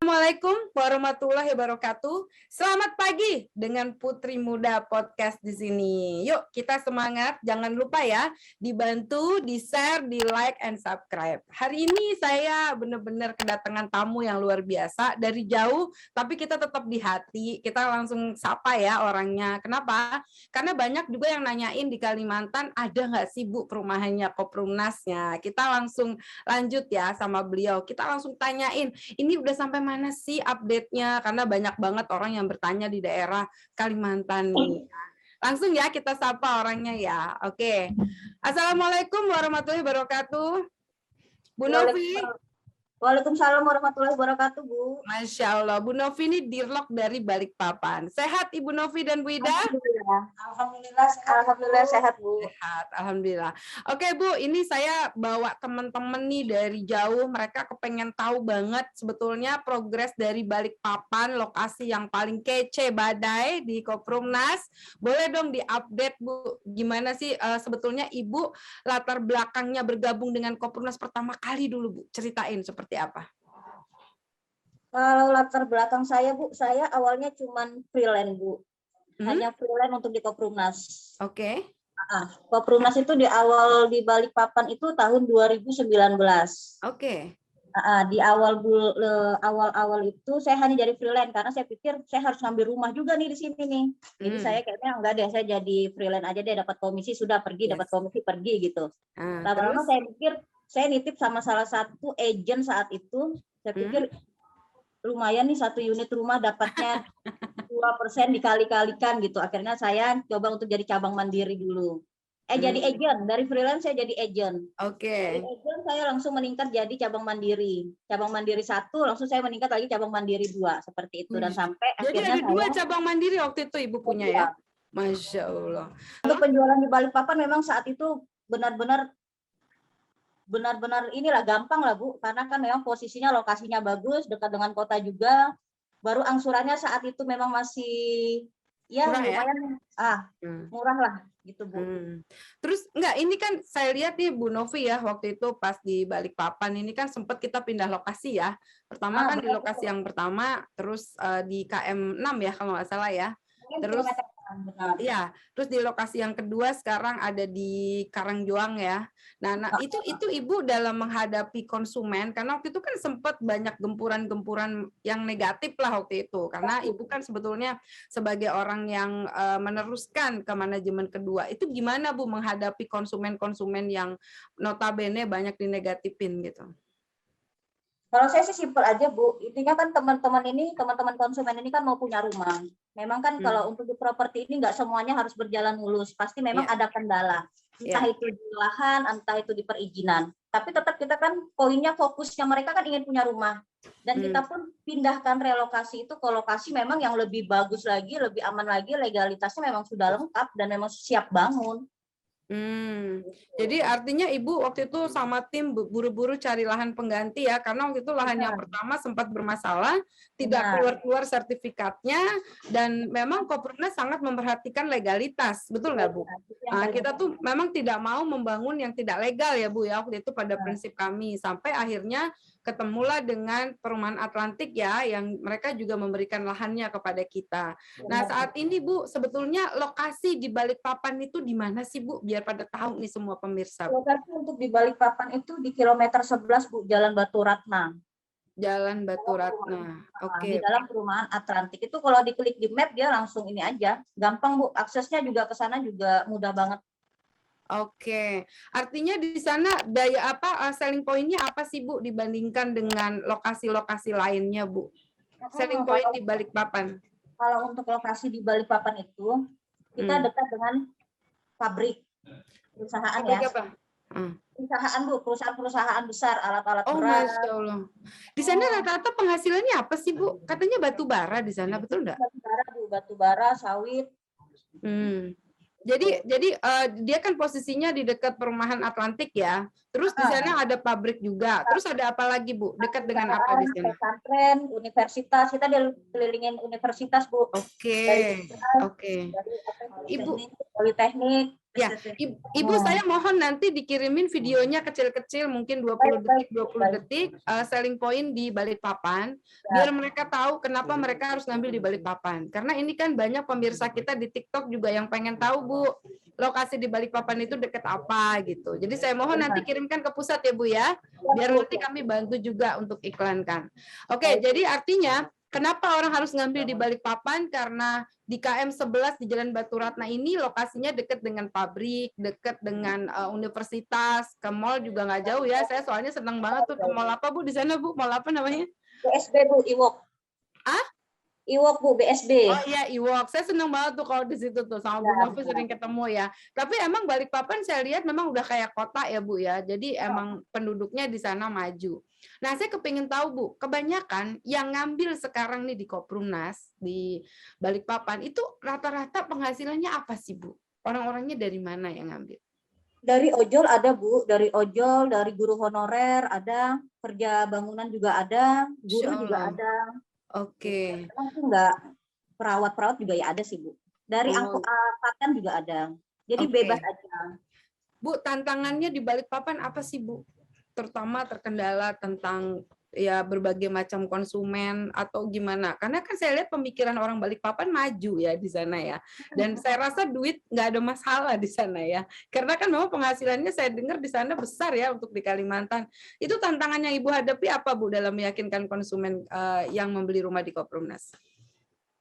Assalamualaikum warahmatullahi wabarakatuh. Selamat pagi dengan Putri Muda Podcast di sini. Yuk kita semangat, jangan lupa ya dibantu, di-share, di-like, and subscribe. Hari ini saya benar-benar kedatangan tamu yang luar biasa dari jauh, tapi kita tetap di hati. Kita langsung sapa ya orangnya. Kenapa? Karena banyak juga yang nanyain di Kalimantan, ada nggak sih Bu perumahannya Koprumnasnya? Kita langsung lanjut ya sama beliau. Kita langsung tanyain, ini udah sampai mana sih update-nya? Karena banyak banget orang yang bertanya di daerah Kalimantan nih. Langsung ya kita sapa orangnya ya. Oke. Assalamualaikum warahmatullahi wabarakatuh. Bu Novi. Waalaikumsalam warahmatullahi wabarakatuh, Bu. Masya Allah, Bu Novi ini dirlok dari Balikpapan. Sehat Ibu Novi dan Bu Ida? Alhamdulillah sehat, Bu. Sehat, alhamdulillah. Oke Bu, ini saya bawa teman-teman nih dari jauh. Mereka kepengen tahu banget sebetulnya progres dari Balikpapan, lokasi yang paling kece badai di Koprumnas. Boleh dong diupdate Bu, gimana sih sebetulnya Ibu latar belakangnya bergabung dengan Koprumnas pertama kali dulu Bu, ceritain seperti apa? Kalau latar belakang saya, Bu, saya awalnya cuman freelance, Bu. Hanya freelance untuk di Koprumnas. Oke. Koprumnas itu di awal di Balikpapan itu tahun 2019. Oke. Di awal itu saya hanya jadi freelance karena saya pikir saya harus ngambil rumah juga nih di sini nih. Jadi saya kayaknya enggak deh, saya jadi freelance aja deh, dapat komisi sudah pergi, dapat komisi pergi gitu. Lama-lama saya pikir saya nitip sama salah satu agent saat itu, saya pikir lumayan nih satu unit rumah dapatnya 2% dikali-kalikan gitu. Akhirnya saya coba untuk jadi cabang mandiri dulu. Jadi agent, dari freelance saya jadi agent. Oke. Dari agent saya langsung meningkat jadi cabang mandiri. Cabang mandiri 1, langsung saya meningkat lagi cabang mandiri 2, seperti itu. Dan sampai jadi akhirnya ada 2 cabang mandiri waktu itu Ibu punya ya? Masya Allah. Untuk penjualan di Balikpapan memang saat itu benar-benar inilah gampang lah Bu, karena kan memang posisinya lokasinya bagus, dekat dengan kota juga. Baru angsurannya saat itu memang masih ya murah, lumayan murah lah gitu Bu. Terus enggak, ini kan saya lihat nih Bu Novi ya, waktu itu pas di Balikpapan ini kan sempat kita pindah lokasi ya. Pertama kan di lokasi yang pertama, terus di KM 6 ya kalau nggak salah ya. Terus iya, terus di lokasi yang kedua sekarang ada di Karangjuang ya. Nah itu Ibu dalam menghadapi konsumen, karena waktu itu kan sempat banyak gempuran-gempuran yang negatif lah waktu itu, karena Ibu kan sebetulnya sebagai orang yang meneruskan ke manajemen kedua, itu gimana Bu menghadapi konsumen-konsumen yang notabene banyak dinegatifin gitu? Kalau saya sih simpel aja Bu, intinya kan teman-teman konsumen ini kan mau punya rumah. Memang kan kalau untuk di properti ini nggak semuanya harus berjalan mulus, pasti memang ada kendala. Entah itu di lahan, entah itu di perizinan. Tapi tetap kita kan poinnya fokusnya mereka kan ingin punya rumah. Dan kita pun pindahkan relokasi itu ke lokasi memang yang lebih bagus lagi, lebih aman lagi, legalitasnya memang sudah lengkap dan memang siap bangun. Jadi artinya Ibu waktu itu sama tim buru-buru cari lahan pengganti ya, karena waktu itu lahan yang pertama sempat bermasalah, tidak keluar sertifikatnya, dan memang Koprumnas sangat memperhatikan legalitas, betul nggak Bu? Kita tuh memang tidak mau membangun yang tidak legal ya Bu ya, waktu itu pada prinsip kami, sampai akhirnya ketemulah dengan Perumahan Atlantik ya, yang mereka juga memberikan lahannya kepada kita. Nah saat ini Bu, sebetulnya lokasi di Balikpapan itu di mana sih Bu, biar pada tahu nih semua pemirsa. Lokasi untuk di Balikpapan itu di kilometer 11 Bu, Jalan Batu Ratna. Jalan Batu Ratna. Oke. Di dalam Perumahan Atlantik itu kalau diklik di map dia langsung ini aja, gampang Bu, aksesnya juga ke sana juga mudah banget. Oke, artinya di sana daya selling point-nya apa sih Bu dibandingkan dengan lokasi-lokasi lainnya Bu? Selling point di Balikpapan. Kalau untuk lokasi di Balikpapan itu kita dekat dengan pabrik, perusahaan ya. Perusahaan Bu, perusahaan besar alat-alat berat. Masya Allah. Di sana rata-rata penghasilannya apa sih Bu? Katanya batu bara di sana, betul nggak? Batu bara Bu, batu bara, sawit. Jadi dia kan posisinya di dekat Perumahan Atlantik ya. Terus di sana ada pabrik juga. Terus ada apa lagi Bu? Dekat dengan apa di sana? Pesantren, universitas. Kita dikelilingin universitas Bu. Oke. Politeknik. Ya, Ibu saya mohon nanti dikirimin videonya kecil-kecil mungkin 20 detik, 20 detik selling point di Balikpapan biar mereka tahu kenapa mereka harus ngambil di Balikpapan. Karena ini kan banyak pemirsa kita di TikTok juga yang pengen tahu, Bu, lokasi di Balikpapan itu deket apa gitu. Jadi saya mohon nanti kirimkan ke pusat ya, Bu ya. Biar nanti kami bantu juga untuk iklankan. Oke, jadi artinya kenapa orang harus ngambil di Balikpapan? Karena di KM 11 di Jalan Batu Ratna ini lokasinya dekat dengan pabrik, dekat dengan universitas, ke mall juga nggak jauh ya. Saya soalnya senang banget tuh ke mall apa, Bu, di sana, Bu? Mall apa namanya? BSB, Bu, Iwok. Ah? Iwok, Bu, BSB. Oh iya, Iwok. Saya senang banget tuh kalau di situ tuh sama Bu Novi sering ketemu ya. Tapi emang Balikpapan saya lihat memang udah kayak kota ya, Bu ya. Jadi emang penduduknya di sana maju. Nah, saya kepingin tahu, Bu, kebanyakan yang ngambil sekarang nih di Koprumnas, di Balikpapan, itu rata-rata penghasilannya apa sih, Bu? Orang-orangnya dari mana yang ngambil? Dari ojol ada, Bu. Dari ojol, dari guru honorer ada, kerja bangunan juga ada, guru juga ada. Oke. Enggak, perawat-perawat juga ya ada sih, Bu. Dari angkatan juga ada. Jadi bebas aja. Bu, tantangannya di Balikpapan apa sih, Bu? Terutama terkendala tentang ya berbagai macam konsumen atau gimana? Karena kan saya lihat pemikiran orang Balikpapan maju ya di sana ya. Dan saya rasa duit nggak ada masalah di sana ya. Karena kan memang penghasilannya saya dengar di sana besar ya untuk di Kalimantan. Itu tantangannya Ibu hadapi apa, Bu, dalam meyakinkan konsumen yang membeli rumah di Koprumnas?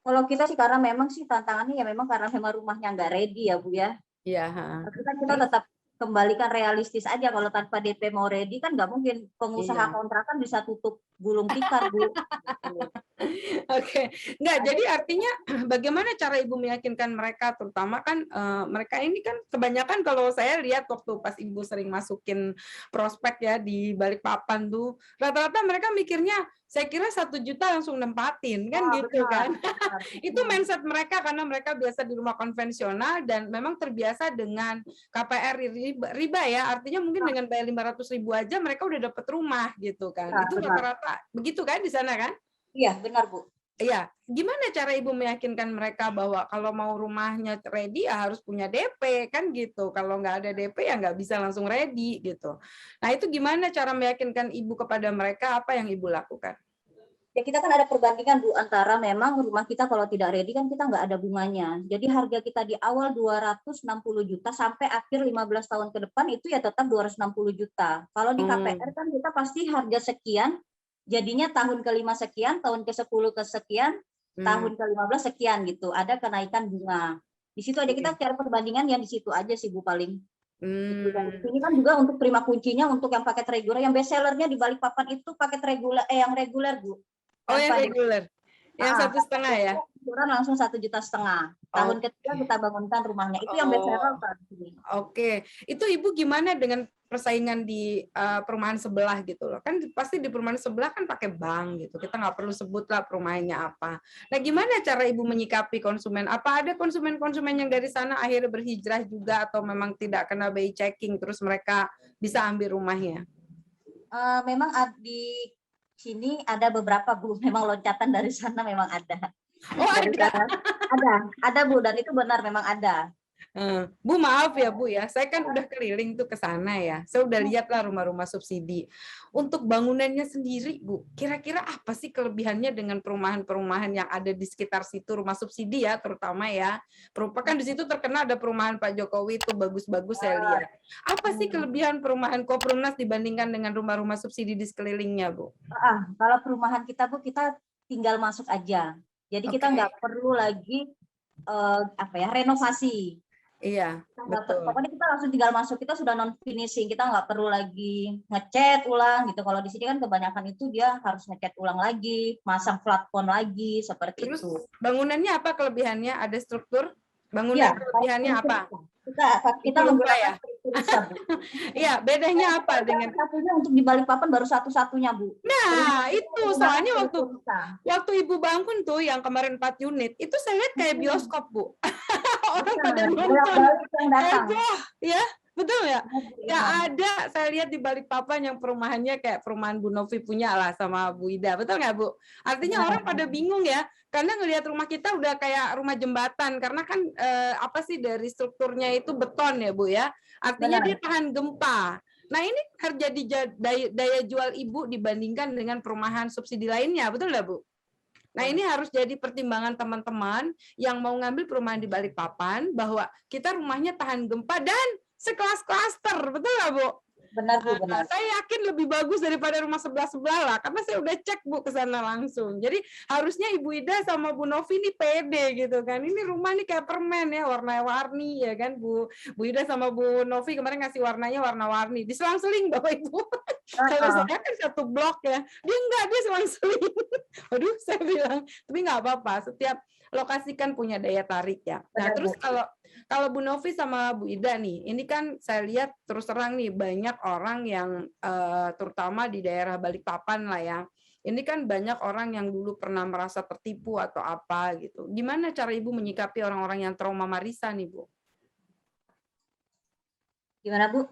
Kalau kita sih karena memang sih tantangannya ya memang karena memang rumahnya nggak ready ya, Bu ya. Iya. Tapi kan kita tetap kembalikan realistis aja, kalau tanpa DP mau ready kan nggak mungkin pengusaha kontrakan bisa tutup gulung tikar, Bu. Oke, nggak, jadi artinya bagaimana cara Ibu meyakinkan mereka, terutama kan mereka ini kan kebanyakan kalau saya lihat waktu pas Ibu sering masukin prospek ya di Balikpapan tuh, rata-rata mereka mikirnya saya kira 1 juta langsung nempatin kan gitu kan. Itu mindset mereka karena mereka biasa di rumah konvensional dan memang terbiasa dengan KPR riba ya, artinya mungkin dengan bayar 500.000 aja mereka udah dapat rumah gitu kan. Itu rata-rata begitu kan di sana kan? Iya, benar, Bu. Iya, gimana cara Ibu meyakinkan mereka bahwa kalau mau rumahnya ready ya harus punya DP kan gitu. Kalau nggak ada DP ya nggak bisa langsung ready gitu. Nah, itu gimana cara meyakinkan Ibu kepada mereka, apa yang Ibu lakukan? Ya kita kan ada perbandingan, Bu, antara memang rumah kita kalau tidak ready kan kita nggak ada bunganya. Jadi harga kita di awal 260 juta sampai akhir 15 tahun ke depan itu ya tetap 260 juta. Kalau di KPR kan kita pasti harga sekian, jadinya tahun ke-5 sekian, tahun ke-10 kesekian, tahun ke-15 sekian gitu. Ada kenaikan bunga. Di situ aja kita cari perbandingan yang di situ aja sih, Bu, paling. Ini kan juga untuk terima kuncinya untuk yang paket reguler, yang best sellernya di Balikpapan itu paket reguler, yang reguler, Bu. Oh, yang reguler. Yang 1,5 ya? Langsung 1,5 juta. Tahun ketiga kita bangunkan rumahnya. Itu yang best seller kan. Oke. Itu Ibu gimana dengan persaingan di perumahan sebelah gitu loh? Kan pasti di perumahan sebelah kan pakai bank gitu. Kita nggak perlu sebutlah perumahannya apa. Nah, gimana cara Ibu menyikapi konsumen? Apa ada konsumen-konsumen yang dari sana akhirnya berhijrah juga atau memang tidak kena BI checking terus mereka bisa ambil rumahnya? Memang di sini ada beberapa, Bu, memang loncatan dari sana memang ada. Oh, ada, Bu, dan itu benar memang ada. Bu, maaf ya, Bu ya, saya kan udah keliling tuh ke sana ya. Saya udah lihat lah rumah-rumah subsidi. Untuk bangunannya sendiri, Bu, kira-kira apa sih kelebihannya dengan perumahan-perumahan yang ada di sekitar situ, rumah subsidi ya, terutama ya. Kan di situ terkenal ada perumahan Pak Jokowi itu bagus-bagus saya lihat. Apa sih kelebihan perumahan Koprumnas dibandingkan dengan rumah-rumah subsidi di sekelilingnya, Bu? Kalau perumahan kita, Bu, kita tinggal masuk aja. Jadi kita nggak perlu lagi renovasi. Iya, betul. Pokoknya kita langsung tinggal masuk, kita sudah non finishing, kita nggak perlu lagi ngecat ulang gitu. Kalau di sini kan kebanyakan itu dia harus ngecat ulang lagi, masang plafon lagi seperti Terus, itu. Bangunannya apa kelebihannya? Ada struktur? Bangunan kelebihannya apa? Kita menggunakan Iya, bedanya apa dengan satunya untuk di Balikpapan baru satu-satunya, Bu. Nah, itu soalnya waktu Ibu bangun tuh yang kemarin 4 unit, itu saya lihat kayak bioskop, Bu. Orang pada nonton. Yang datang. Ya. Betul ya? Nggak Iya. ada saya lihat di Balikpapan yang perumahannya kayak perumahan Bu Novi punya lah sama Bu Ida. Betul nggak, Bu? Artinya orang pada bingung ya, karena ngelihat rumah kita udah kayak rumah jembatan. Karena kan apa sih dari strukturnya itu beton ya, Bu ya. Artinya dia Benar. tahan gempa. Nah ini harga daya jual Ibu dibandingkan dengan perumahan subsidi lainnya. Betul nggak, Bu? Nah, ini harus jadi pertimbangan teman-teman yang mau ngambil perumahan di Balikpapan bahwa kita rumahnya tahan gempa dan sekelas klaster, betul nggak, Bu? Benar, Bu, benar. Saya yakin lebih bagus daripada rumah sebelah-sebelah lah, karena saya udah cek, Bu, ke sana langsung. Jadi harusnya Ibu Ida sama Bu Novi ini pede gitu kan. Ini rumah nih kayak permen ya, warna-warni ya kan, Bu. Bu Ida sama Bu Novi kemarin ngasih warnanya warna-warni. Diselang-seling Bapak Ibu. Kalau saya kan satu blok ya. Dia selang-seling. Waduh, saya bilang, tapi nggak apa-apa. Setiap lokasi kan punya daya tarik ya. Nah, terus kalau Bu Novi sama Bu Ida nih, ini kan saya lihat terus terang nih banyak orang yang terutama di daerah Balikpapan lah ya. Ini kan banyak orang yang dulu pernah merasa tertipu atau apa gitu. Gimana cara Ibu menyikapi orang-orang yang trauma Marisa nih, Bu? Gimana, Bu?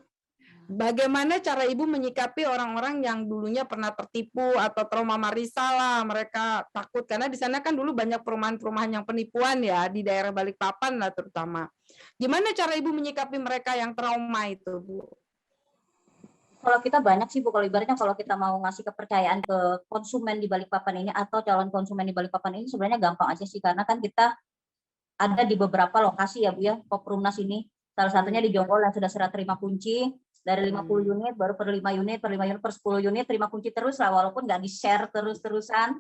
Bagaimana cara Ibu menyikapi orang-orang yang dulunya pernah tertipu atau trauma Marisa lah, mereka takut karena di sana kan dulu banyak perumahan-perumahan yang penipuan ya di daerah Balikpapan lah terutama. Gimana cara Ibu menyikapi mereka yang trauma itu, Bu? Kalau kita banyak sih, Bu, kalau ibaratnya kalau kita mau ngasih kepercayaan ke konsumen di Balikpapan ini atau calon konsumen di Balikpapan ini sebenarnya gampang aja sih, karena kan kita ada di beberapa lokasi ya, Bu ya, Koprumnas ini. Salah satunya di Jonggol yang sudah serah terima kunci, dari 50 unit baru per 5 unit, per 5 unit, per 10 unit, terima kunci terus lah, walaupun nggak di-share terus-terusan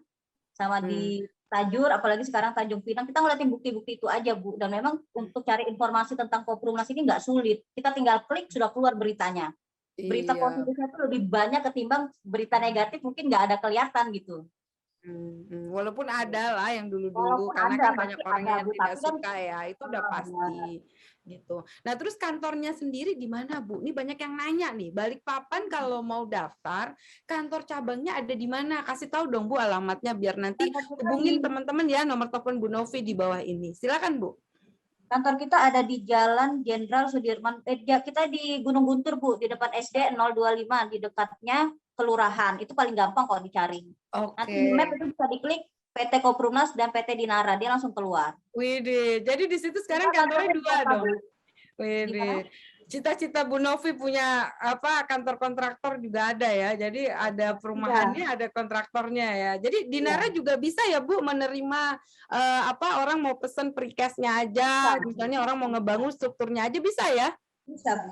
sama di Tajur, apalagi sekarang Tanjung Pinang, kita ngeliatin bukti-bukti itu aja, Bu. Dan memang untuk cari informasi tentang Koprumnas ini nggak sulit. Kita tinggal klik, sudah keluar beritanya. Berita positifnya itu lebih banyak ketimbang berita negatif, mungkin nggak ada kelihatan gitu. Walaupun ada lah yang dulu-dulu, karena ada, kan banyak orang ada, yang Bu, tidak tapi kan suka ya, itu udah pasti gitu. Nah terus kantornya sendiri di mana, Bu? Ini banyak yang nanya nih, Balikpapan kalau mau daftar, kantor cabangnya ada di mana? Kasih tahu dong, Bu, alamatnya biar nanti hubungin teman-teman ya, nomor telepon Bu Novi di bawah ini. Silakan, Bu. Kantor kita ada di Jalan Jenderal Sudirman. Kita di Gunung Guntur, Bu, di depan SD 025, di dekatnya kelurahan. Itu paling gampang kok dicari. Nanti di map itu bisa diklik PT Koprumnas dan PT Dinara, dia langsung keluar. Widih, jadi di situ sekarang kantornya dua dong. Widih. Cita-cita Bu Novi punya apa kantor kontraktor juga ada ya. Jadi ada perumahannya, ada kontraktornya ya. Jadi Dinara juga bisa ya, Bu, menerima apa orang mau pesen precast-nya aja, misalnya orang mau ngebangun strukturnya aja bisa ya?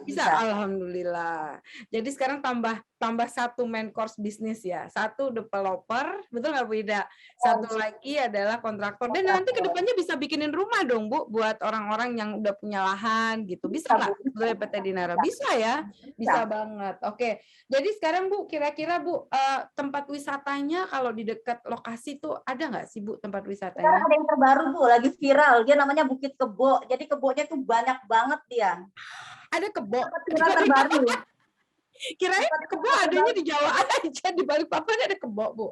Bisa. Alhamdulillah. Jadi sekarang tambah satu main course bisnis ya. Satu developer, betul nggak Bu Ida? Satu lagi adalah kontraktor. Dan nanti kedepannya bisa bikinin rumah dong, Bu, buat orang-orang yang udah punya lahan gitu. Bisa nggak? Boleh PT Dinara. Bisa ya? Bisa banget. Oke. Jadi sekarang Bu, kira-kira Bu, tempat wisatanya kalau di dekat lokasi tuh ada nggak sih Bu tempat wisatanya? Sekarang ada yang terbaru, Bu, lagi viral. Dia namanya Bukit Kebo. Jadi kebonya tuh banyak banget dia. Ada kebo. Terbaru. Kirain kebo adanya di Jawa aja, di Balikpapan ada kebo, Bu.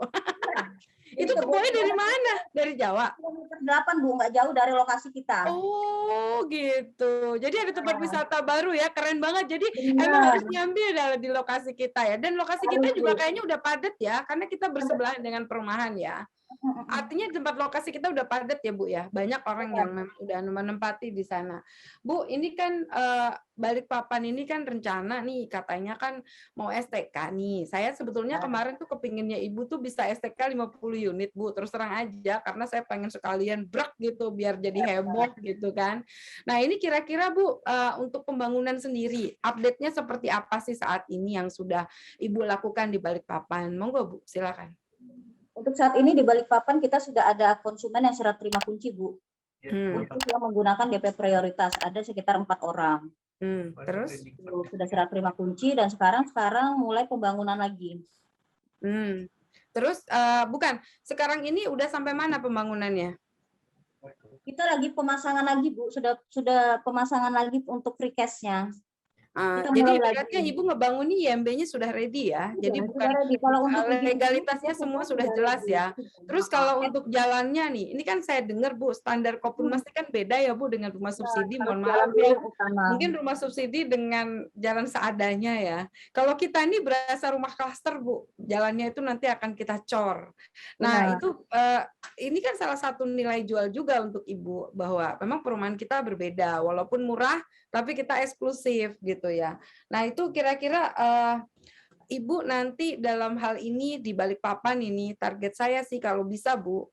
Itu kebonya dari mana? Dari Jawa? Kilometer 8, Bu, nggak jauh dari lokasi kita. Oh, gitu. Jadi ada tempat wisata baru ya, keren banget. Jadi emang harus nyambil di lokasi kita ya. Dan lokasi kita juga kayaknya udah padat ya, karena kita bersebelahan dengan perumahan ya. Artinya tempat lokasi kita udah padat ya, Bu ya. Banyak orang yang memang udah menempati di sana. Bu, ini kan Balikpapan ini kan rencana nih katanya kan mau STK nih. Saya sebetulnya kemarin tuh kepinginnya Ibu tuh bisa STK 50 unit, Bu. Terus terang aja karena saya pengen sekalian brek gitu biar jadi heboh gitu kan. Nah, ini kira-kira Bu untuk pembangunan sendiri, update-nya seperti apa sih saat ini yang sudah Ibu lakukan di Balikpapan? Monggo, Bu, silakan. Untuk saat ini di Balikpapan kita sudah ada konsumen yang serah terima kunci, Bu. Untuk yang menggunakan DP prioritas ada sekitar 4 orang. Terus sudah serah terima kunci dan sekarang mulai pembangunan lagi. Terus bukan sekarang ini udah sampai mana pembangunannya? Kita lagi pemasangan lagi, Bu. Sudah pemasangan lagi untuk precast-nya. Kita Jadi mulai ibaratnya lagi. Ibu ngebangun ini IMB-nya sudah ready ya. Jadi Sudah bukan ready. Kalau untuk izin-izin legalitasnya kita semua semua sudah sudah jelas ready. ya. Terus kalau untuk jalannya nih, ini kan saya dengar Bu, standar Kopimnas ini kan beda ya Bu dengan rumah subsidi. Harus Mohon jalan maaf dulu ya. yang utama. Mungkin rumah subsidi dengan jalan seadanya ya. Kalau kita ini berasa rumah klaster Bu, jalannya itu nanti akan kita cor. Nah Benar. itu ini kan salah satu nilai jual juga untuk Ibu bahwa memang perumahan kita berbeda, walaupun murah tapi kita eksklusif gitu ya. Nah itu kira-kira Ibu nanti dalam hal ini di Balikpapan ini target saya sih kalau bisa Bu,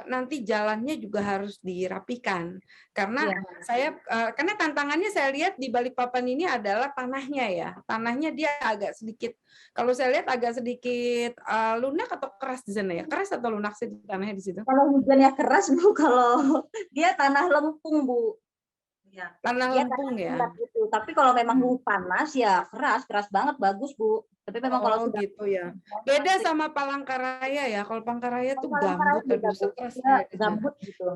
nanti jalannya juga harus dirapikan karena Iya. karena tantangannya saya lihat di Balikpapan ini adalah tanahnya ya, tanahnya dia agak sedikit, kalau saya lihat agak sedikit lunak atau keras di sana ya, keras atau lunak sih tanahnya di situ? Kalau hujannya keras Bu, kalau dia tanah lempung Bu. Ya. Tanah Dia lempung tanah ya. bulat gitu. Tapi kalau memang panas ya keras banget bagus Bu. Tapi memang kalau Oh sudah gitu ya. Beda sama Palangkaraya ya. Kalau Palangkaraya tuh Palangkaraya gambut, beda aduh Bu. stres Dia saya di sana. gambut gitu.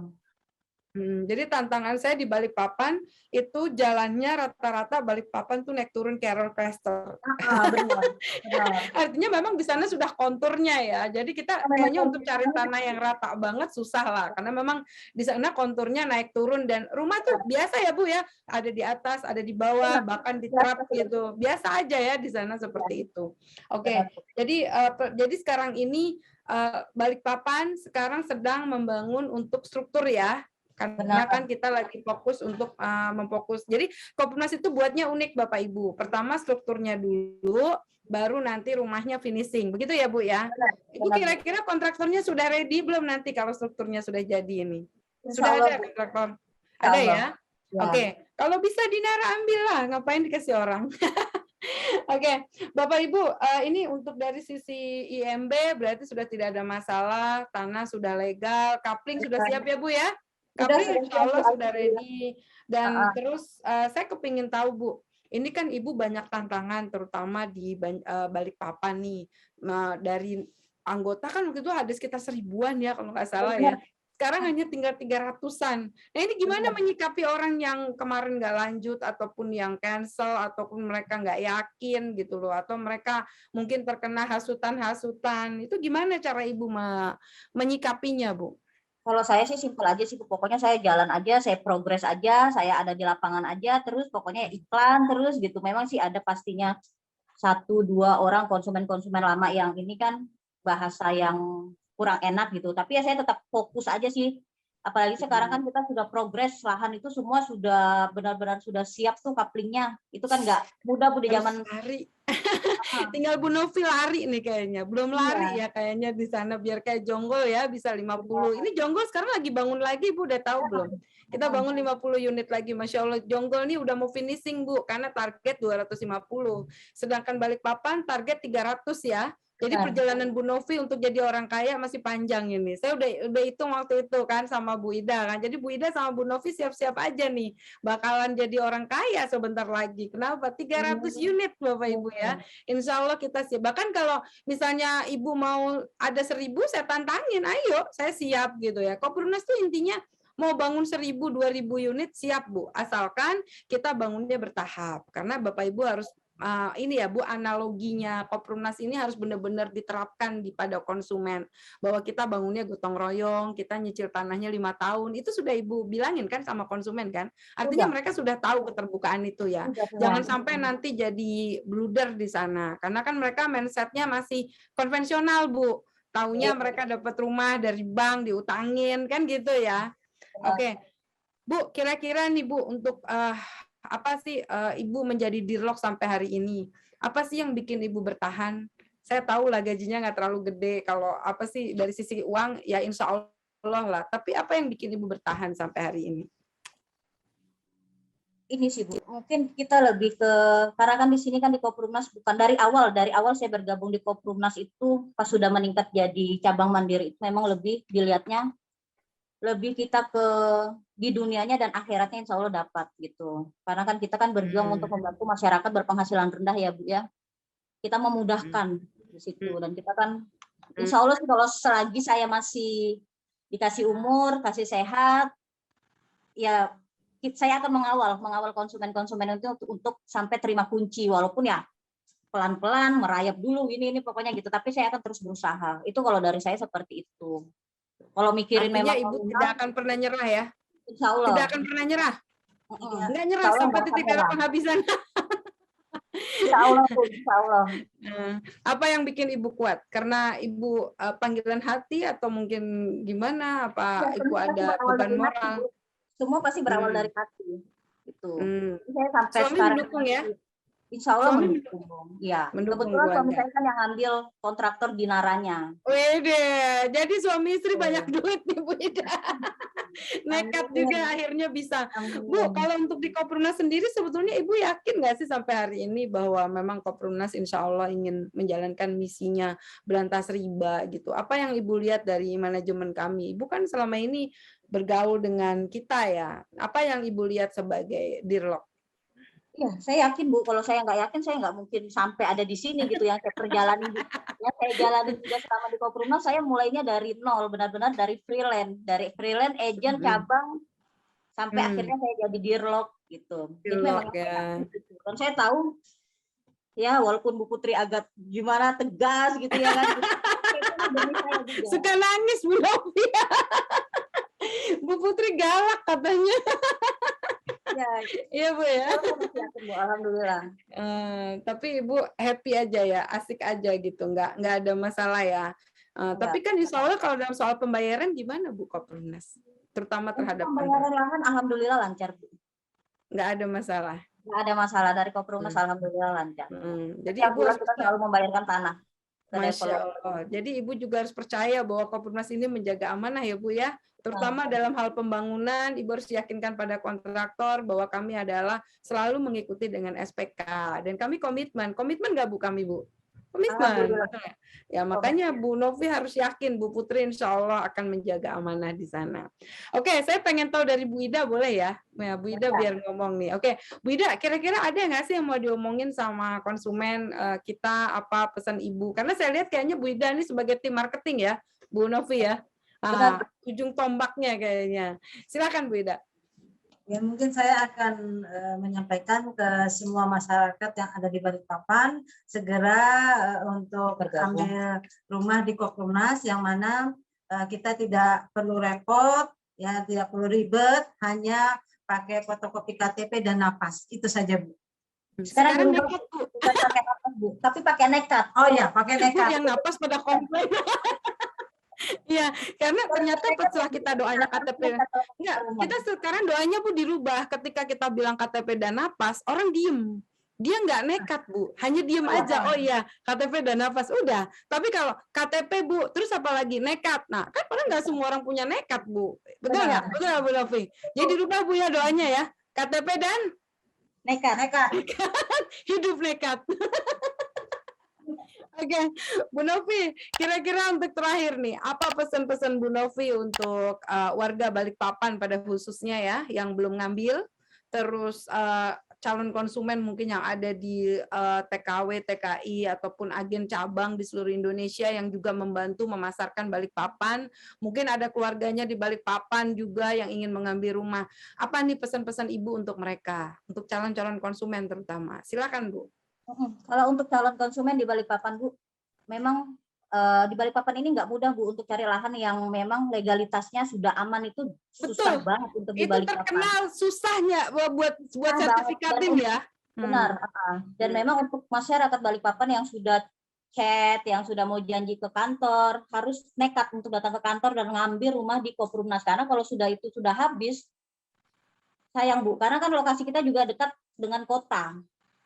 Jadi tantangan saya di Balikpapan itu jalannya rata-rata Balikpapan tuh naik turun kayak roller coaster. Benar. Benar. Artinya memang di sana sudah konturnya ya. Jadi kita Memang kayaknya untuk cari tanah yang rata banget susah lah. Karena memang di sana konturnya naik turun dan rumah tuh biasa ya Bu ya. Ada di atas, ada di bawah, bahkan di trap gitu. Biasa aja ya di sana seperti itu. Oke, jadi sekarang ini Balikpapan sekarang sedang membangun untuk struktur ya. Karena Benar. kan kita lagi fokus untuk memfokus. Jadi Kopimnas itu buatnya unik Bapak Ibu. Pertama strukturnya dulu, baru nanti rumahnya finishing. Begitu ya Bu ya? Ibu Benar. kira-kira kontraktornya sudah ready belum nanti kalau strukturnya sudah jadi ini? Insya Sudah Allah ada Bu. kontraktor? Insya Ada Allah. ya? Ya. Oke. Kalau bisa Dinara ambil lah, ngapain dikasih orang? Oke, Bapak Ibu, ini untuk dari sisi IMB berarti sudah tidak ada masalah, tanah sudah legal, kapling sudah siap ya Bu ya? Kapling insya Allah sudah ready. Dan terus saya kepingin tahu Bu, ini kan Ibu banyak tantangan terutama di Balikpapan nih. Dari anggota kan waktu itu ada sekitar 1000-an ya kalau nggak salah ya. Sekarang hanya tinggal 300-an. Nah ini gimana menyikapi orang yang kemarin nggak lanjut ataupun yang cancel ataupun mereka nggak yakin gitu loh, atau mereka mungkin terkena hasutan-hasutan. Itu gimana cara Ibu menyikapinya Bu? Kalau saya sih simpel aja sih, pokoknya saya jalan aja, saya progres aja, saya ada di lapangan aja, terus pokoknya iklan terus gitu. Memang sih ada pastinya 1-2 orang konsumen-konsumen lama yang ini kan bahasa yang kurang enak gitu. Tapi ya saya tetap fokus aja sih. Apalagi sekarang kan kita sudah progres, lahan itu semua sudah benar-benar sudah siap tuh kaplingnya. Itu kan nggak mudah Bu di Harus zaman. lari. Tinggal Bu Novi lari nih kayaknya. Belum lari ya kayaknya di sana biar kayak Jonggol ya bisa 50. Ini Jonggol sekarang lagi bangun lagi Bu, udah tahu belum? Kita bangun 50 unit lagi. Masya Allah, Jonggol nih udah mau finishing Bu, karena target 250. Sedangkan Balikpapan target 300 ya. Jadi perjalanan Bu Novi untuk jadi orang kaya masih panjang ini. Saya udah hitung waktu itu kan sama Bu Ida kan. Jadi Bu Ida sama Bu Novi siap-siap aja nih. Bakalan jadi orang kaya sebentar lagi. Kenapa? 300 unit Bapak Ibu ya. Insya Allah kita siap. Bahkan kalau misalnya Ibu mau ada 1000, saya tantangin. Ayo, saya siap gitu ya. Kopimnas tuh intinya mau bangun 1000-2000 unit siap Bu. Asalkan kita bangunnya bertahap. Karena Bapak Ibu harus ini ya Bu, analoginya Kopimnas ini harus benar-benar diterapkan pada konsumen, bahwa kita bangunnya gotong royong, kita nyicil tanahnya 5 tahun, itu sudah Ibu bilangin kan sama konsumen kan, artinya mereka sudah tahu keterbukaan itu ya. Jangan sampai nanti jadi blunder di sana, karena kan mereka mindsetnya masih konvensional Bu, taunya mereka dapat rumah dari bank diutangin kan gitu ya. Oke Bu, kira-kira nih Bu, untuk apa sih Ibu menjadi dirlok sampai hari ini? Apa sih yang bikin Ibu bertahan? Saya tahu lah gajinya nggak terlalu gede. Kalau apa sih dari sisi uang ya insya Allah lah. Tapi apa yang bikin Ibu bertahan sampai hari ini? Ini sih Bu, mungkin kita lebih ke, karena kan di sini kan di Kopimnas bukan dari awal saya bergabung di Kopimnas itu pas sudah meningkat jadi cabang mandiri itu memang lebih dilihatnya lebih kita ke di dunianya dan akhiratnya insya Allah dapat gitu. Karena kan kita kan berjuang untuk membantu masyarakat berpenghasilan rendah ya Bu ya. Kita memudahkan di situ dan kita kan insya Allah kalau selagi saya masih dikasih umur, kasih sehat, ya saya akan mengawal konsumen-konsumen itu untuk sampai terima kunci, walaupun ya pelan-pelan merayap dulu ini pokoknya gitu, tapi saya akan terus berusaha. Itu kalau dari saya seperti itu. Kalau mikirin Artinya memang Ibu tidak nominal, akan pernah nyerah ya? insya Tidak Allah. akan pernah nyerah? Nggak Insya nyerah Allah sampai nggak akan titik darah nyerah. penghabisan. Insya Allah Bu, insya Allah. Apa yang bikin Ibu kuat? Karena Ibu panggilan hati atau mungkin gimana? Apa Ya, Ibu semua pasti ada berawal beban dari hati, moral? Bu. Semua pasti berawal Hmm. dari hati. Itu. Hmm. Saya sampai Suami sekarang mendukung ya? insya Allah Suami mendukung. Ya, mendukung kebetulan suami keluarga. saya kan yang ambil kontraktor di Naranya. Wede, jadi suami istri banyak Tuh. duit nih Bu Ida. Nekat juga Amin. akhirnya bisa. Bu, Amin. kalau untuk di Koprunas sendiri sebetulnya Ibu yakin nggak sih sampai hari ini bahwa memang Koprunas insya Allah ingin menjalankan misinya berantas riba gitu. Apa yang Ibu lihat dari manajemen kami? Ibu kan selama ini bergaul dengan kita ya. Apa yang Ibu lihat sebagai Dirlok? Ya, saya yakin Bu, kalau saya nggak yakin, saya nggak mungkin sampai ada di sini gitu yang saya perjalanin. Ya, saya jalanin juga selama di Koprunas, saya mulainya dari nol, benar-benar dari freelance, agent, cabang, sampai akhirnya saya jadi dirlok gitu. Jadi memang Dirlok ya. gitu. Dan saya tahu, ya walaupun Bu Putri agak gimana tegas gitu ya kan, itu demi saya juga. Suka nangis Bu Novi. Bu Putri galak katanya. Ya, Iya Bu ya. yakin, Bu, alhamdulillah. Tapi Ibu happy aja ya, asik aja gitu, nggak ada masalah ya. Tapi kan insya Allah kalau dalam soal pembayaran gimana Bu Koprunas? Terutama Untuk terhadap pembayaran kontrak. lahan alhamdulillah lancar, Bu. Nggak ada masalah. Nggak ada masalah dari Koprunas, alhamdulillah lancar. Jadi Setiap Ibu bulan harus kita selalu membayarkan tanah ke Masya developer. Allah. Jadi Ibu juga harus percaya bahwa Koprunas ini menjaga amanah ya Bu ya. Terutama dalam hal pembangunan, Ibu harus yakinkan pada kontraktor bahwa kami adalah selalu mengikuti dengan SPK. Dan kami komitmen nggak Bu kami Bu? Komitmen. Alhamdulillah. Ya makanya Bu Novi harus yakin Bu Putri insya Allah akan menjaga amanah di sana. Oke, saya pengen tahu dari Bu Ida boleh ya? Ya Bu Ida biar ngomong nih. Oke, Bu Ida kira-kira ada nggak sih yang mau diomongin sama konsumen kita, apa pesan Ibu? Karena saya lihat kayaknya Bu Ida ini sebagai tim marketing ya, Bu Novi ya. Ujung tombaknya kayaknya. Silakan Bu Ida. Ya, mungkin saya akan menyampaikan ke semua masyarakat yang ada di Balikpapan segera untuk ambil rumah di Koprunas, yang mana kita tidak perlu repot, ya tidak perlu ribet, hanya pakai fotokopi KTP dan napas. Itu saja Bu. Sekarang nekat Bu. Bukan pakai napas Bu, tapi pakai nekat. Oh ya, pakai nekat. Yang napas pada komplain. Iya, karena ternyata setelah kita doanya KTP, enggak, kita sekarang doanya Bu dirubah. Ketika kita bilang KTP dan napas, orang diem. Dia nggak nekat Bu, hanya diem aja. Oh iya, KTP dan napas udah. Tapi kalau KTP Bu, terus apa lagi nekat. Nah, kan orang nggak semua orang punya nekat Bu. Betul nggak? Betul nggak Bu Novi? Jadi dirubah Bu ya doanya ya. KTP dan Nekat. hidup nekat. Oke, Bu Novi, kira-kira untuk terakhir nih, apa pesan-pesan Bu Novi untuk warga Balikpapan pada khususnya ya, yang belum ngambil, terus calon konsumen mungkin yang ada di TKW, TKI, ataupun agen cabang di seluruh Indonesia yang juga membantu memasarkan Balikpapan, mungkin ada keluarganya di Balikpapan juga yang ingin mengambil rumah. Apa nih pesan-pesan Ibu untuk mereka, untuk calon-calon konsumen terutama? Silakan Bu. Kalau untuk calon konsumen di Balikpapan Bu, memang di Balikpapan ini nggak mudah Bu untuk cari lahan yang memang legalitasnya sudah aman, itu susah banget untuk di Balikpapan. Itu terkenal susahnya buat sertifikatin ya. Benar. Dan memang untuk masyarakat Balikpapan yang sudah chat, yang sudah mau janji ke kantor, harus nekat untuk datang ke kantor dan ngambil rumah di Koprunas, karena kalau sudah itu sudah habis, sayang Bu, karena kan lokasi kita juga dekat dengan kota.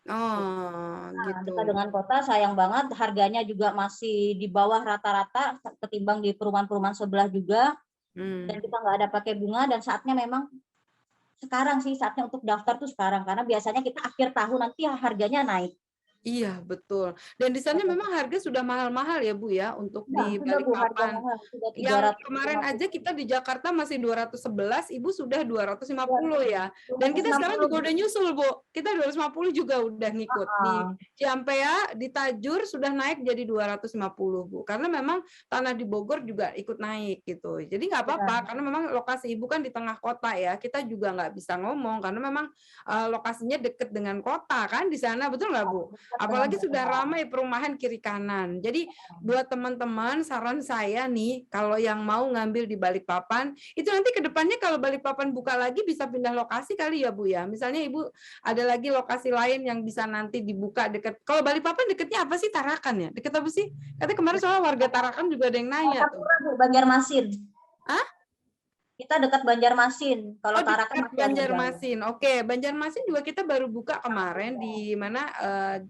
Gitu. Dekat dengan kota, sayang banget, harganya juga masih di bawah rata-rata ketimbang di perumahan-perumahan sebelah juga. Dan kita nggak ada pakai bunga, dan saatnya memang sekarang sih saatnya untuk daftar tuh sekarang, karena biasanya kita akhir tahun nanti harganya naik. Iya, betul. Dan di sana memang harga sudah mahal-mahal ya Bu ya untuk Nah, di sudah Bu, harga Balikpapan. mahal, sudah Yang kemarin aja 350. kita di Jakarta masih 211, Ibu sudah 250 ya. Dan kita sekarang 260 juga Bu. udah nyusul Bu. Kita 250 juga udah ngikut. Di Ah, Ciampea, di Tajur sudah naik jadi 250 Bu. Karena memang tanah di Bogor juga ikut naik gitu. Jadi nggak apa-apa benar. karena memang lokasi Ibu kan di tengah kota ya. Kita juga nggak bisa ngomong karena memang lokasinya deket dengan kota kan di sana, betul nggak Bu? Dekat dengan Apalagi sudah daerah. ramai perumahan kiri kanan. Jadi buat teman-teman, saran saya nih, kalau yang mau ngambil di Balikpapan, itu nanti ke depannya kalau Balikpapan buka lagi bisa pindah lokasi kali ya Bu ya. Misalnya Ibu ada lagi lokasi lain yang bisa nanti dibuka dekat. Kalau Balikpapan dekatnya apa sih, Tarakan ya? Dekat apa sih? Katanya kemarin soal warga Tarakan juga ada yang nanya tuh. Martapura Bu, Banjarmasin. Hah? Kita dekat Banjarmasin. Kalau Oh, Tarakan dekat masih agak jauh. Banjarmasin. Oke, Banjarmasin juga kita baru buka kemarin di mana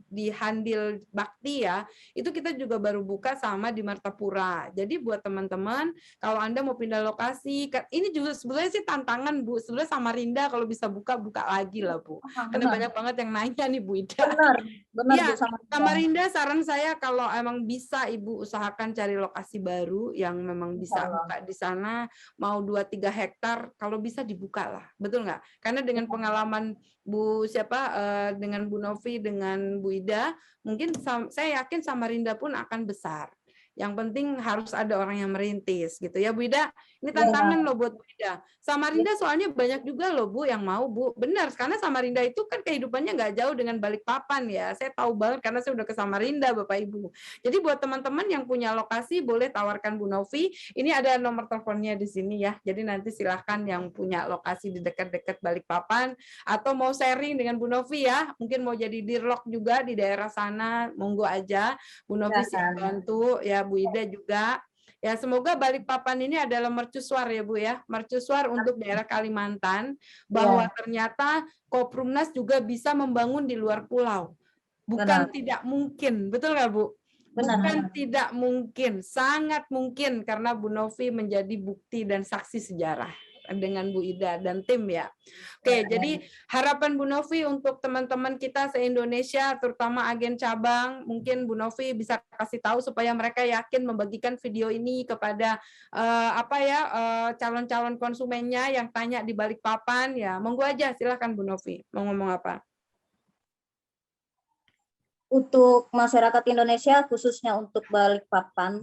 di Handil Bakti ya. Itu kita juga baru buka sama di Martapura. Jadi buat teman-teman kalau Anda mau pindah lokasi, ini juga sebenarnya sih tantangan Bu. Sebenarnya Samarinda kalau bisa buka lagi lah Bu. Karena Benar, banyak banget yang nanya nih Bu Ida. benar, benar Iya, Bu, sama Samarinda saran saya kalau emang bisa Ibu usahakan cari lokasi baru yang memang bisa Insyaallah. buka di sana, mau 2-3 hektar, kalau bisa dibuka lah, betul nggak? Karena dengan pengalaman Bu dengan Bu Novi, dengan Bu Ida, mungkin saya yakin Samarinda pun akan besar. Yang penting harus ada orang yang merintis gitu ya Bu Ida. Ini tantangan loh buat Bu Ida. Samarinda soalnya banyak juga loh Bu yang mau Bu. Benar, karena Samarinda itu kan kehidupannya nggak jauh dengan Balikpapan ya. Saya tahu banget karena saya udah ke Samarinda Bapak Ibu. Jadi buat teman-teman yang punya lokasi boleh tawarkan Bu Novi. Ini ada nomor teleponnya di sini ya. Jadi nanti silahkan yang punya lokasi di dekat-dekat Balikpapan atau mau sharing dengan Bu Novi ya. Mungkin mau jadi dirlok juga di daerah sana, monggo aja. Bu Novi siap bantu ya, Bu Ida juga. Ya, semoga Balikpapan ini adalah mercusuar ya Bu ya, mercusuar untuk daerah Kalimantan, bahwa ternyata Koprumnas juga bisa membangun di luar pulau. Bukan tidak mungkin, betul nggak Bu? Bukan tidak mungkin, sangat mungkin karena Bu Novi menjadi bukti dan saksi sejarah dengan Bu Ida dan tim ya. Oke, jadi harapan Bu Novi untuk teman-teman kita se-Indonesia, terutama agen cabang, mungkin Bu Novi bisa kasih tahu supaya mereka yakin membagikan video ini kepada calon-calon konsumennya yang tanya di Balikpapan ya. Monggo aja, silahkan Bu Novi. Mau ngomong apa? Untuk masyarakat Indonesia, khususnya untuk Balikpapan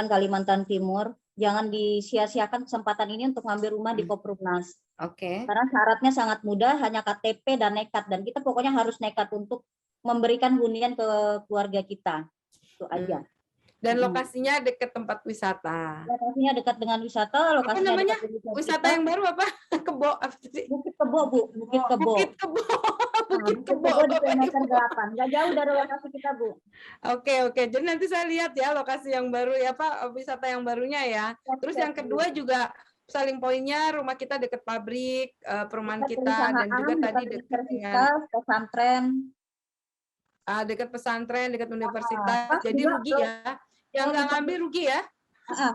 Kalimantan Timur, jangan disia-siakan kesempatan ini untuk ngambil rumah di Koprumnas. Oke. Karena syaratnya sangat mudah, hanya KTP dan nekat. Dan kita pokoknya harus nekat untuk memberikan hunian ke keluarga kita. Itu aja. Dan lokasinya dekat tempat wisata. Lokasinya dekat dengan wisata. Apa namanya? Wisata yang baru apa? Kebo apa sih? Bukit Kebo, Bu. Bukit Kebo. Bukit Kebo. Bukit Kebo di kilometer 8. Nggak jauh dari lokasi kita, Bu. Oke. Jadi nanti saya lihat ya lokasi yang baru ya, Pak, wisata yang barunya ya. Terus yang kedua juga saling poinnya rumah kita dekat pabrik, perumahan kita, dan juga tadi dekat dengan pesantren. Dekat pesantren, dekat universitas. Jadi rugi ya. Yang nggak ngambil rugi ya.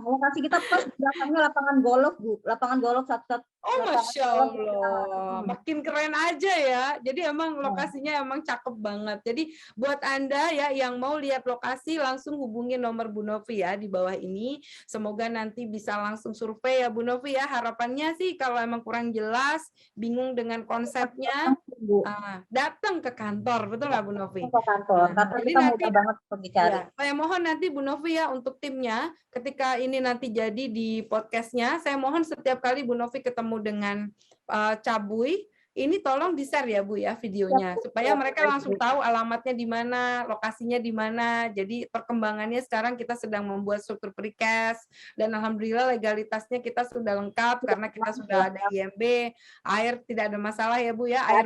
Lokasi kita pas belakangnya lapangan golf, Bu. Lapangan golf satu-satu. Oh, Masya Allah. Makin keren aja ya. Jadi emang lokasinya emang cakep banget. Jadi buat Anda ya yang mau lihat lokasi langsung hubungi nomor Bu Novi ya di bawah ini. Semoga nanti bisa langsung survei ya Bu Novi ya. Harapannya sih kalau emang kurang jelas, bingung dengan konsepnya, datang ke kantor. Betul nggak Bu Novi? Ke kantor. Kantor kita mudah banget berbicara. Saya mohon nanti Bu Novi ya untuk timnya ketika ini nanti jadi di podcastnya, saya mohon setiap kali Bu Novi ketemu dengan Cabuy, ini tolong di-share ya Bu ya videonya supaya mereka langsung tahu alamatnya di mana, lokasinya di mana. Jadi perkembangannya sekarang kita sedang membuat struktur precast dan alhamdulillah legalitasnya kita sudah lengkap karena kita sudah ada IMB, air tidak ada masalah ya Bu ya. Air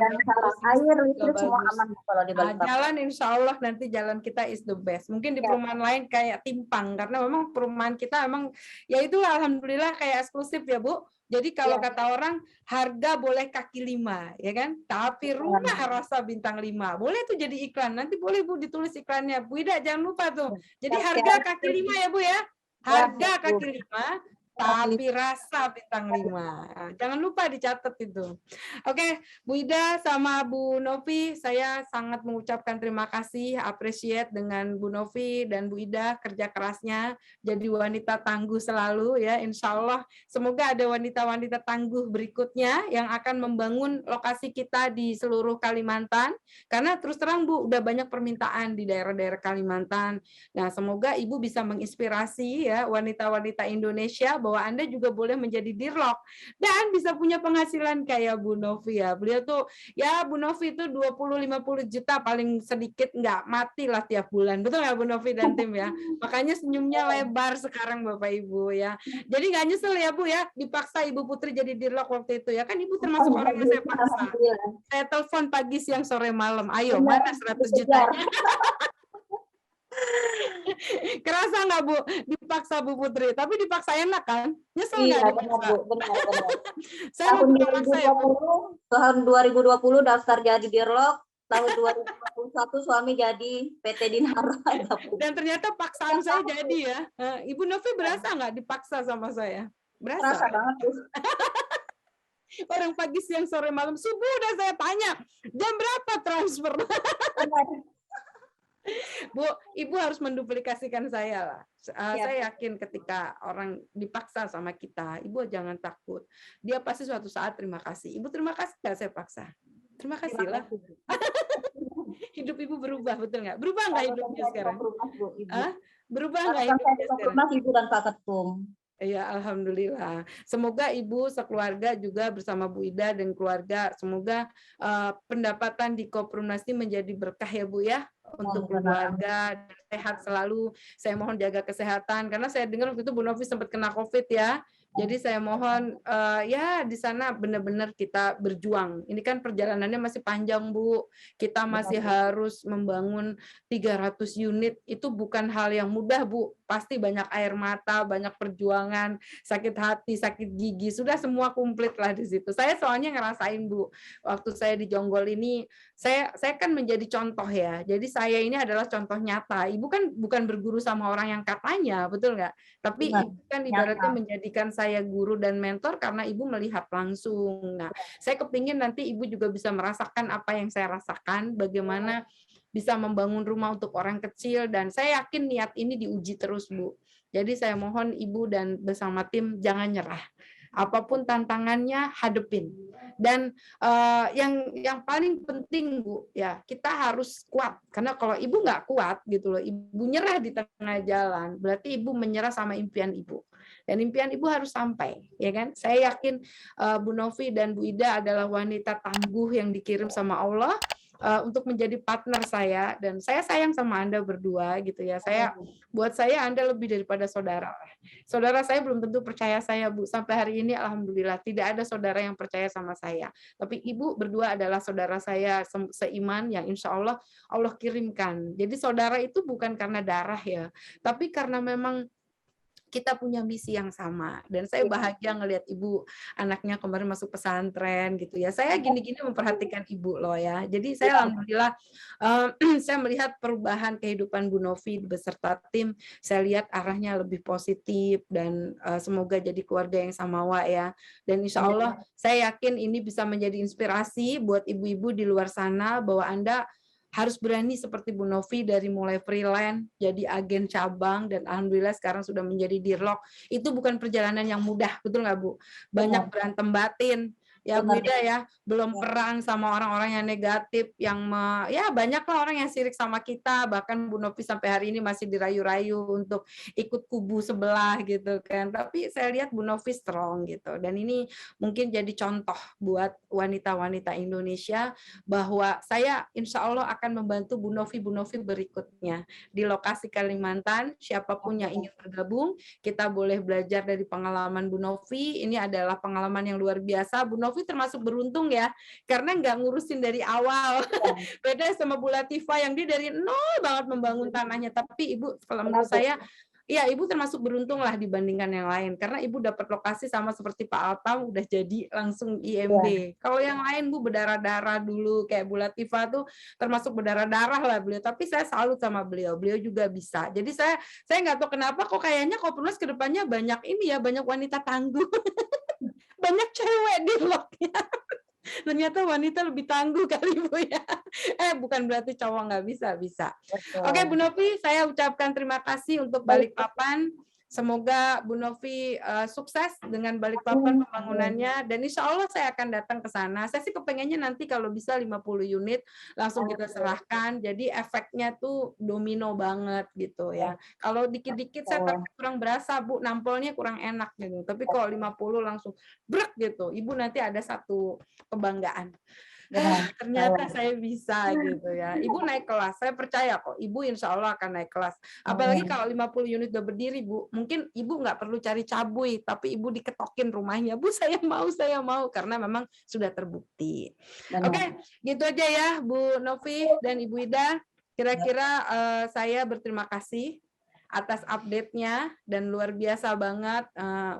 listrik semua aman kalau di Balikpapan. Jalan insya Allah nanti jalan kita is the best. Mungkin di perumahan lain kayak timpang karena memang perumahan kita memang ya itulah alhamdulillah kayak eksklusif ya Bu. Jadi kalau kata orang harga boleh kaki 5 ya kan, tapi rumah rasa bintang 5. Boleh tuh jadi iklan. Nanti boleh Bu ditulis iklannya. Bu Ida jangan lupa tuh. Jadi harga kaki 5 ya Bu ya. Harga kaki 5 tapi rasa bintang 5. Jangan lupa dicatat itu. Oke, Bu Ida sama Bu Novi, saya sangat mengucapkan terima kasih, appreciate dengan Bu Novi dan Bu Ida kerja kerasnya, jadi wanita tangguh selalu ya, insya Allah. Semoga ada wanita-wanita tangguh berikutnya yang akan membangun lokasi kita di seluruh Kalimantan, karena terus terang Bu, udah banyak permintaan di daerah-daerah Kalimantan. Nah, semoga Ibu bisa menginspirasi ya wanita-wanita Indonesia bahwa Anda juga boleh menjadi dirlok dan bisa punya penghasilan kayak Bu Novi ya. Beliau tuh ya Bu Novi itu 20-50 juta paling sedikit nggak mati lah tiap bulan. Betul nggak Bu Novi dan tim ya? Makanya senyumnya lebar sekarang Bapak Ibu ya. Jadi nggak nyesel ya Bu ya dipaksa Ibu Putri jadi dirlok waktu itu ya. Kan Ibu termasuk orang yang saya paksa. Saya telepon pagi, siang, sore, malam. Ayo, mana 100 jutanya? Kerasa nggak Bu dipaksa Bu Putri? Tapi dipaksa enak kan? Nyesel nggak dipaksa? Benar. Saya mau paksa ya Bu. Tahun 2020 daftar jadi dirlok, tahun 2021 suami jadi PT Dinara. Dan ternyata paksaan saya jadi ya. Ibu Novi berasa nggak dipaksa sama saya? Terasa banget Bu. Orang pagi, siang, sore, malam, subuh udah saya tanya, jam berapa transfer? Bu, Ibu harus menduplikasikan saya lah. Saya yakin ketika orang dipaksa sama kita, Ibu jangan takut. Dia pasti suatu saat terima kasih. Ibu terima kasih nggak saya paksa? Terima kasih lah. Hidup Ibu berubah, betul nggak? Berubah nggak hidupnya sekarang? Berubah nggak hidupnya sekarang? Ibu dan Pak Ketum. Ya, alhamdulillah. Semoga Ibu sekeluarga juga bersama Bu Ida dan keluarga, semoga pendapatan di Koprumnasi menjadi berkah ya Bu ya, untuk keluarga, sehat selalu. Saya mohon jaga kesehatan, karena saya dengar waktu itu Bu Novi sempat kena COVID ya. Jadi saya mohon ya di sana benar-benar kita berjuang. Ini kan perjalanannya masih panjang Bu. Kita masih harus membangun 300 unit. Itu bukan hal yang mudah Bu. Pasti banyak air mata, banyak perjuangan, sakit hati, sakit gigi, sudah semua komplit lah di situ. Saya soalnya ngerasain Bu. Waktu saya di Jonggol ini, saya kan menjadi contoh ya. Jadi saya ini adalah contoh nyata. Ibu kan bukan berguru sama orang yang katanya, betul nggak? Tapi Ibu kan ibaratnya menjadikan saya guru dan mentor karena Ibu melihat langsung. Nah, saya kepingin nanti Ibu juga bisa merasakan apa yang saya rasakan, bagaimana bisa membangun rumah untuk orang kecil, dan saya yakin niat ini diuji terus Bu. Jadi saya mohon Ibu dan bersama tim jangan nyerah. Apapun tantangannya hadepin. Dan yang paling penting Bu ya, kita harus kuat, karena kalau Ibu nggak kuat gitu loh, Ibu nyerah di tengah jalan, berarti Ibu menyerah sama impian Ibu, dan impian Ibu harus sampai ya kan. Saya yakin Bu Novi dan Bu Ida adalah wanita tangguh yang dikirim sama Allah untuk menjadi partner saya, dan saya sayang sama Anda berdua gitu ya. Buat saya Anda lebih daripada saudara. Saudara saya belum tentu percaya saya Bu. Sampai hari ini alhamdulillah tidak ada saudara yang percaya sama saya. Tapi Ibu berdua adalah saudara saya seiman yang insya Allah Allah kirimkan. Jadi saudara itu bukan karena darah ya, tapi karena memang kita punya misi yang sama. Dan saya bahagia ngelihat Ibu anaknya kemarin masuk pesantren gitu ya. Saya gini-gini memperhatikan Ibu loh ya. Jadi saya alhamdulillah saya melihat perubahan kehidupan Bu Novi beserta tim. Saya lihat arahnya lebih positif, dan semoga jadi keluarga yang samawa ya. Dan insya Allah saya yakin ini bisa menjadi inspirasi buat ibu-ibu di luar sana, bahwa Anda harus berani seperti Bu Novi, dari mulai freelance, jadi agen cabang, dan alhamdulillah sekarang sudah menjadi dirlok. Itu bukan perjalanan yang mudah, betul nggak Bu? Banyak berantem batin. Ya Bu Ida ya, belum perang sama orang-orang yang negatif, yang ya banyaklah orang yang sirik sama kita, bahkan Bu Novi sampai hari ini masih dirayu-rayu untuk ikut kubu sebelah gitu kan. Tapi saya lihat Bu Novi strong gitu, dan ini mungkin jadi contoh buat wanita-wanita Indonesia bahwa saya insya Allah akan membantu Bu Novi berikutnya di lokasi Kalimantan. Siapapun yang ingin bergabung, kita boleh belajar dari pengalaman Bu Novi. Ini adalah pengalaman yang luar biasa. Bu Novi termasuk beruntung ya, karena nggak ngurusin dari awal. Beda sama Bu Latifah yang dia dari nol banget membangun tanahnya. Tapi Ibu, kalau menurut saya Iya, Ibu termasuk beruntung lah dibandingkan yang lain. Karena Ibu dapat lokasi sama seperti Pak Altam, udah jadi langsung IMB. Kalau yang lain, Bu, berdarah-darah dulu. Kayak Bu Latifah tuh termasuk berdarah-darah lah beliau. Tapi saya salut sama beliau. Beliau juga bisa. Jadi saya nggak tahu kenapa kok kayaknya Kopurnus ke depannya banyak ini ya, banyak wanita tangguh. Banyak cewek di vlognya. Ternyata wanita lebih tangguh kali Bu ya. Bukan berarti cowok nggak bisa, bisa. Oke Bu Novi, saya ucapkan terima kasih untuk Balikpapan. Semoga Bu Novi sukses dengan Balikpapan pembangunannya, dan insya Allah saya akan datang ke sana. Saya sih kepengennya nanti kalau bisa 50 unit langsung kita serahkan, jadi efeknya tuh domino banget gitu ya. Kalau dikit-dikit saya takut kurang berasa Bu, nampolnya kurang enak gitu. Tapi kalau 50 langsung brek gitu, Ibu nanti ada satu kebanggaan. Ternyata saya bisa gitu ya. Ibu naik kelas, saya percaya kok. Ibu insya Allah akan naik kelas. Apalagi kalau 50 unit udah berdiri, Bu. Mungkin Ibu nggak perlu cari cabui, tapi Ibu diketokin rumahnya. Bu, saya mau. Karena memang sudah terbukti. Oke, gitu aja ya Bu Novi dan Ibu Ida. Kira-kira saya berterima kasih atas update-nya dan luar biasa banget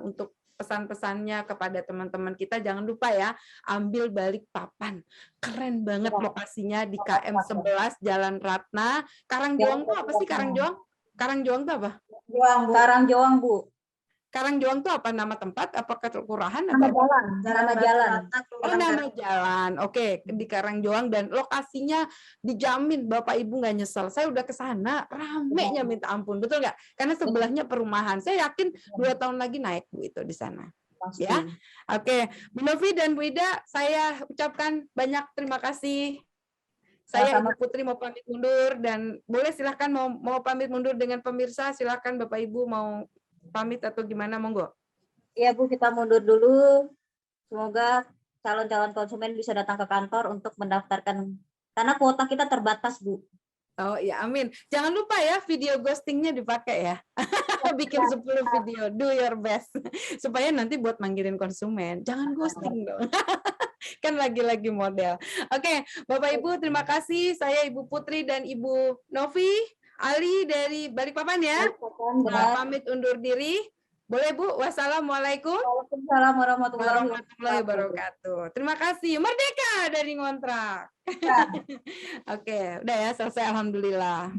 untuk pesan-pesannya kepada teman-teman kita. Jangan lupa ya, ambil Balikpapan. Keren banget lokasinya di KM 11 Jalan Ratna. Karangjoang tuh apa sih Karangjoang? Karangjoang tuh apa? Karangjoang, Bu. Karangjoang tuh apa, nama tempat, apa kelurahan Nama atau jalan, nama jalan. Oh, nama jalan. Oke, di Karangjoang, dan lokasinya dijamin Bapak Ibu nggak nyesel. Saya udah ke sana, ramenya minta ampun. Betul nggak? Karena sebelahnya perumahan. Saya yakin 2 tahun lagi naik Bu itu di sana. Ya. Oke, Bu Novi dan Bu Ida, saya ucapkan banyak terima kasih. Saya Ibu Putri mau pamit mundur, dan boleh silahkan mau pamit mundur dengan pemirsa, silahkan Bapak Ibu mau pamit atau gimana, monggo. Iya Bu, kita mundur dulu. Semoga calon-calon konsumen bisa datang ke kantor untuk mendaftarkan, karena kuota kita terbatas Bu. Oh iya, amin. Jangan lupa ya video ghostingnya dipakai ya. Bikin 10 video, do your best. Supaya nanti buat manggilin konsumen. Jangan ghosting dong. Kan lagi-lagi model. Oke, Bapak Ibu terima kasih. Saya Ibu Putri dan Ibu Novi Ali dari Balikpapan ya. Pamit undur diri. Boleh Bu? Wassalamualaikum. Waalaikumsalam warahmatullahi wabarakatuh. Terima kasih. Merdeka dari ngontrak. Oke, udah ya, selesai alhamdulillah.